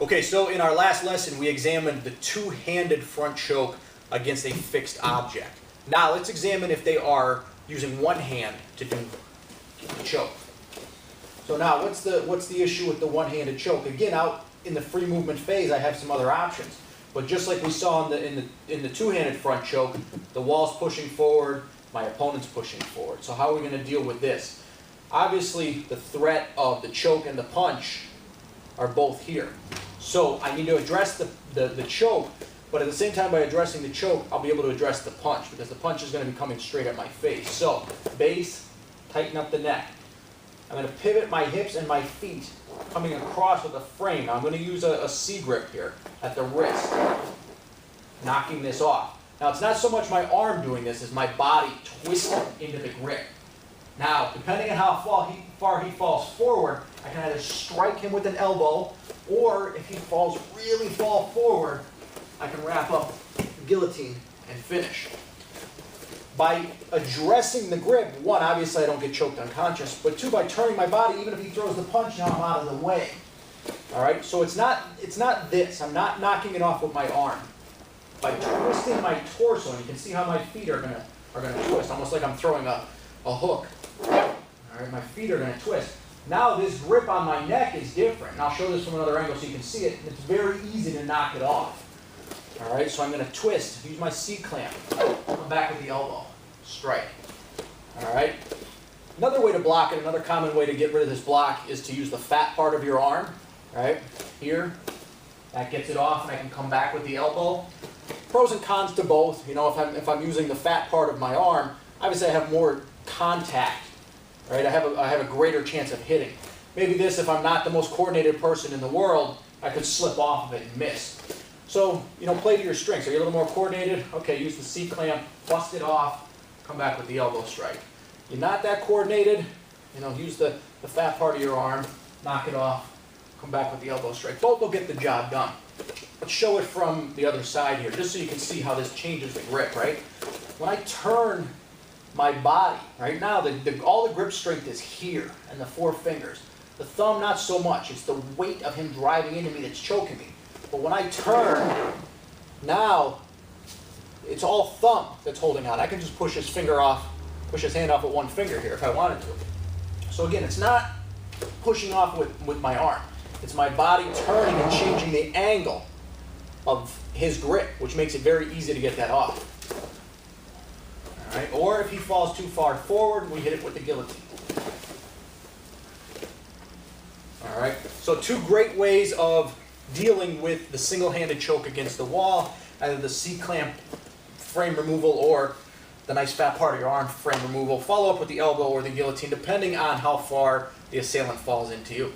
Okay, so in our last lesson, we examined the two-handed front choke against a fixed object. Now let's examine if they are using one hand to do the choke. So now, what's the issue with the one-handed choke? Again, out in the free movement phase, I have some other options. But just like we saw in the two-handed front choke, the wall's pushing forward, my opponent's pushing forward. So how are we going to deal with this? Obviously, the threat of the choke and the punch are both here. So I need to address the choke, but at the same time by addressing the choke, I'll be able to address the punch, because the punch is going to be coming straight at my face. So, base, tighten up the neck. I'm going to pivot my hips and my feet coming across with a frame. Now I'm going to use a C grip here at the wrist, knocking this off. Now it's not so much my arm doing this as my body twisting into the grip. Now, depending on how far he falls forward, I can either strike him with an elbow, or if he falls really far forward, I can wrap up the guillotine and finish. By addressing the grip, one, obviously I don't get choked unconscious, but two, by turning my body, even if he throws the punch, now I'm out of the way. All right, so it's not this. I'm not knocking it off with my arm. By twisting my torso, and you can see how my feet are gonna twist, almost like I'm throwing a hook. All right, my feet are gonna twist. Now this grip on my neck is different, and I'll show this from another angle so you can see it. It's very easy to knock it off. All right, so I'm going to twist, use my C-clamp, come back with the elbow, strike. All right. Another way to block it, another common way to get rid of this block is to use the fat part of your arm. All right, here, that gets it off, and I can come back with the elbow. Pros and cons to both. You know, if I'm using the fat part of my arm, obviously I have more contact. Right, I have a greater chance of hitting. Maybe this, if I'm not the most coordinated person in the world, I could slip off of it and miss. So, you know, play to your strengths. Are you a little more coordinated? Okay, use the C-clamp, bust it off, come back with the elbow strike. You're not that coordinated, you know, use the fat part of your arm, knock it off, come back with the elbow strike. Both will get the job done. Let's show it from the other side here, just so you can see how this changes the grip, right? When I turn my body, right now, all the grip strength is here, and the four fingers. The thumb, not so much. It's the weight of him driving into me that's choking me. But when I turn, now, it's all thumb that's holding on. I can just push his finger off, push his hand off with one finger here if I wanted to. So again, it's not pushing off with my arm. It's my body turning and changing the angle of his grip, which makes it very easy to get that off. All right? Or if he falls too far forward, we hit it with the guillotine. All right? So two great ways of dealing with the single-handed choke against the wall, either the C-clamp frame removal or the nice fat part of your arm frame removal. Follow up with the elbow or the guillotine, depending on how far the assailant falls into you.